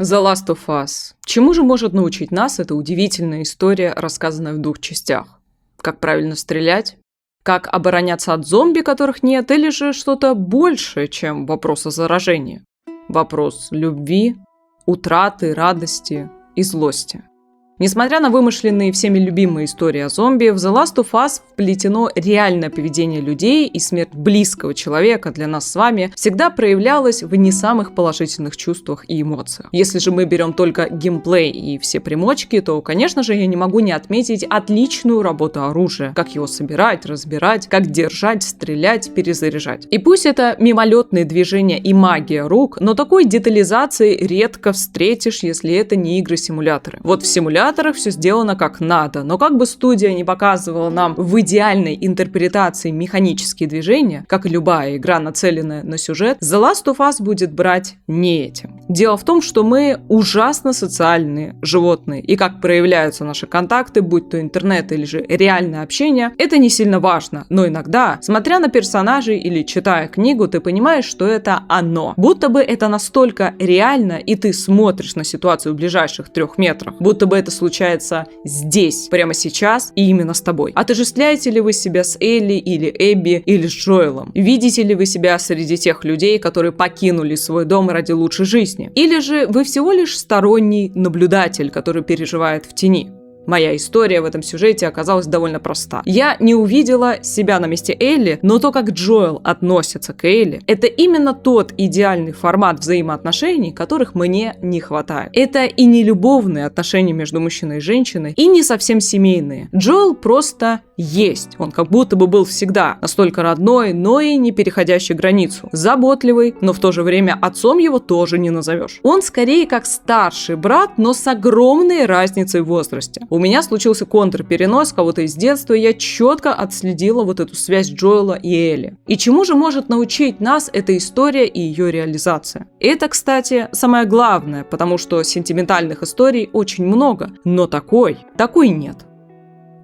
The Last of Us. Чему же может научить нас эта удивительная история, рассказанная в 2 частях? Как правильно стрелять? Как обороняться от зомби, которых нет? Или же что-то большее, чем вопрос о заражении? Вопрос любви, утраты, радости и злости. Несмотря на вымышленные всеми любимые истории о зомби, в The Last of Us вплетено реальное поведение людей, и смерть близкого человека для нас с вами всегда проявлялась в не самых положительных чувствах и эмоциях. Если же мы берем только геймплей и все примочки, то, конечно же, я не могу не отметить отличную работу оружия. Как его собирать, разбирать, как держать, стрелять, перезаряжать. И пусть это мимолетные движения и магия рук, но такой детализации редко встретишь, если это не игры-симуляторы. Вот в симуляторах все сделано как надо, но как бы студия не показывала нам в идеальной интерпретации механические движения, как и любая игра, нацеленная на сюжет, The Last of Us будет брать не этим. Дело в том, что мы ужасно социальные животные, и как проявляются наши контакты, будь то интернет или же реальное общение, это не сильно важно, но иногда, смотря на персонажей или читая книгу, ты понимаешь, что это оно. Будто бы это настолько реально, и ты смотришь на ситуацию в ближайших 3 метрах, будто бы это случается здесь, прямо сейчас и именно с тобой. Отождествляете ли вы себя с Элли или Эбби или с Джоэлом? Видите ли вы себя среди тех людей, которые покинули свой дом ради лучшей жизни? Или же вы всего лишь сторонний наблюдатель, который переживает в тени? Моя история в этом сюжете оказалась довольно проста. Я не увидела себя на месте Элли, но то, как Джоэл относится к Элли, это именно тот идеальный формат взаимоотношений, которых мне не хватает. Это и не любовные отношения между мужчиной и женщиной, и не совсем семейные. Джоэл просто есть. Он как будто бы был всегда настолько родной, но и не переходящий границу. Заботливый, но в то же время отцом его тоже не назовешь. Он скорее как старший брат, но с огромной разницей в возрасте. У меня случился контрперенос кого-то из детства, и я четко отследила вот эту связь Джоэла и Элли. И чему же может научить нас эта история и ее реализация? Это, кстати, самое главное, потому что сентиментальных историй очень много, но такой нет.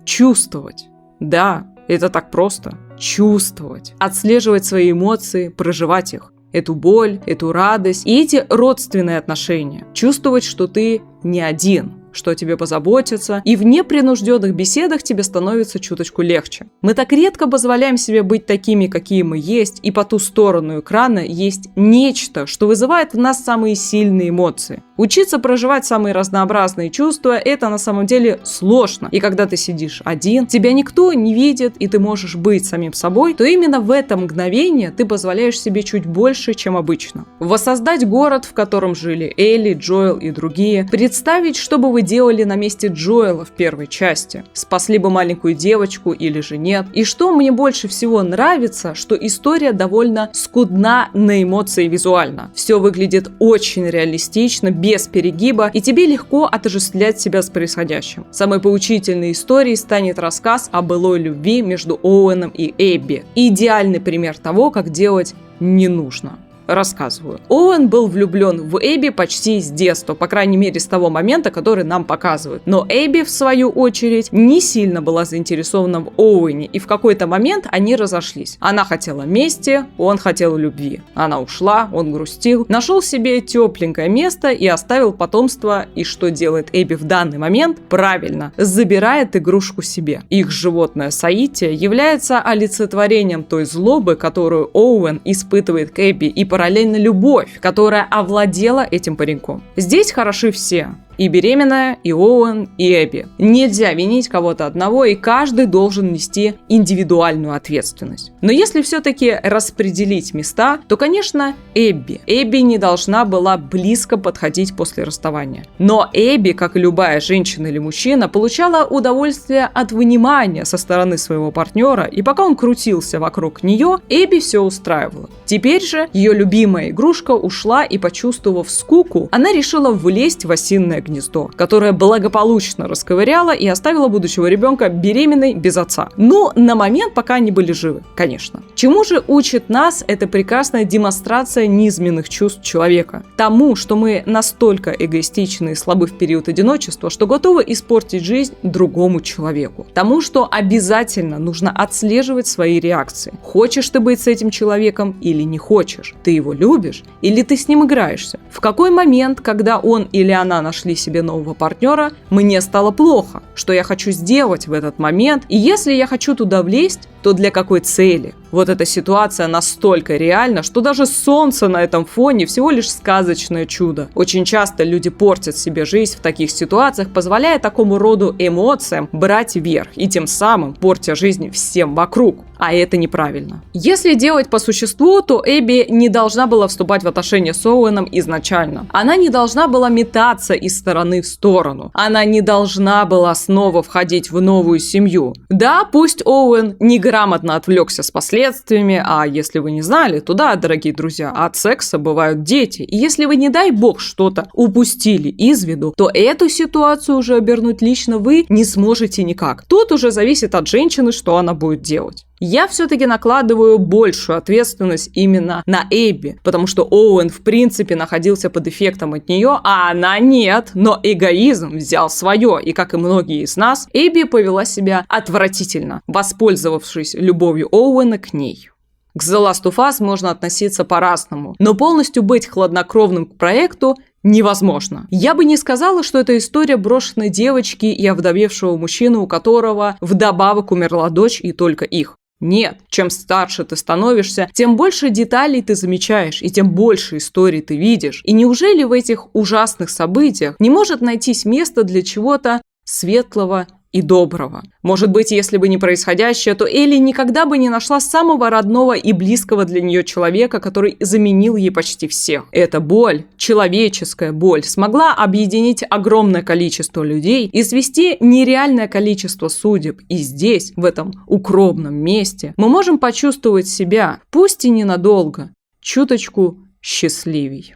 Чувствовать. Да, это так просто. Чувствовать. Отслеживать свои эмоции, проживать их. Эту боль, эту радость и эти родственные отношения. Чувствовать, что ты не один, что о тебе позаботятся, и в непринужденных беседах тебе становится чуточку легче. Мы так редко позволяем себе быть такими, какие мы есть, и по ту сторону экрана есть нечто, что вызывает в нас самые сильные эмоции. Учиться проживать самые разнообразные чувства – это на самом деле сложно. И когда ты сидишь один, тебя никто не видит, и ты можешь быть самим собой, то именно в это мгновение ты позволяешь себе чуть больше, чем обычно. Воссоздать город, в котором жили Элли, Джоэл и другие, представить, что бы вы делали на месте Джоэла в первой части. Спасли бы маленькую девочку или же нет. И что мне больше всего нравится, что история довольно скудна на эмоции визуально. Все выглядит очень реалистично, без перегиба, и тебе легко отождествлять себя с происходящим. Самой поучительной историей станет рассказ о былой любви между Оуэном и Эбби. Идеальный пример того, как делать не нужно. Рассказываю. Оуэн был влюблен в Эбби почти с детства, по крайней мере с того момента, который нам показывают. Но Эбби, в свою очередь, не сильно была заинтересована в Оуэне, и в какой-то момент они разошлись. Она хотела мести, он хотел любви. Она ушла, он грустил, нашел себе тепленькое место и оставил потомство. И что делает Эбби в данный момент? Правильно, забирает игрушку себе. Их животное Саити является олицетворением той злобы, которую Оуэн испытывает к Эбби, и параллельно любовь, которая овладела этим пареньком. Здесь хороши все. И беременная, и Оуэн, и Эбби. Нельзя винить кого-то одного, и каждый должен нести индивидуальную ответственность. Но если все-таки распределить места, то, конечно, Эбби. Эбби не должна была близко подходить после расставания. Но Эбби, как и любая женщина или мужчина, получала удовольствие от внимания со стороны своего партнера, и пока он крутился вокруг нее, Эбби все устраивала. Теперь же ее любимая игрушка ушла, и, почувствовав скуку, она решила влезть в осиное гнездо, которое благополучно расковыряла и оставила будущего ребенка беременной без отца. Ну, на момент, пока они были живы, конечно. Чему же учит нас эта прекрасная демонстрация низменных чувств человека? Тому, что мы настолько эгоистичны и слабы в период одиночества, что готовы испортить жизнь другому человеку. Тому, что обязательно нужно отслеживать свои реакции. Хочешь ты быть с этим человеком или не хочешь? Ты его любишь или ты с ним играешься? В какой момент, когда он или она нашли себе нового партнера, мне стало плохо? Что я хочу сделать в этот момент? И если я хочу туда влезть, то для какой цели? Вот эта ситуация настолько реальна, что даже солнце на этом фоне всего лишь сказочное чудо. Очень часто люди портят себе жизнь в таких ситуациях, позволяя такому роду эмоциям брать верх и тем самым портя жизнь всем вокруг. А это неправильно. Если делать по существу, то Эбби не должна была вступать в отношения с Оуэном изначально. Она не должна была метаться из стороны в сторону. Она не должна была снова входить в новую семью. Да, пусть Оуэн неграмотно отвлекся с последствиями, а если вы не знали, то да, дорогие друзья, от секса бывают дети. И если вы, не дай бог, что-то упустили из виду, то эту ситуацию уже обернуть лично вы не сможете никак. Тут уже зависит от женщины, что она будет делать. Я все-таки накладываю большую ответственность именно на Эбби, потому что Оуэн в принципе находился под эффектом от нее, а она нет, но эгоизм взял свое, и как и многие из нас, Эбби повела себя отвратительно, воспользовавшись любовью Оуэна к ней. К The Last of Us можно относиться по-разному, но полностью быть хладнокровным к проекту невозможно. Я бы не сказала, что это история брошенной девочки и овдовевшего мужчины, у которого вдобавок умерла дочь и только их. Нет, чем старше ты становишься, тем больше деталей ты замечаешь, и тем больше историй ты видишь. И неужели в этих ужасных событиях не может найтись место для чего-то светлого и доброго? Может быть, если бы не происходящее, то Элли никогда бы не нашла самого родного и близкого для нее человека, который заменил ей почти всех. Эта боль, человеческая боль, смогла объединить огромное количество людей и свести нереальное количество судеб. И здесь, в этом укромном месте, мы можем почувствовать себя, пусть и ненадолго, чуточку счастливей.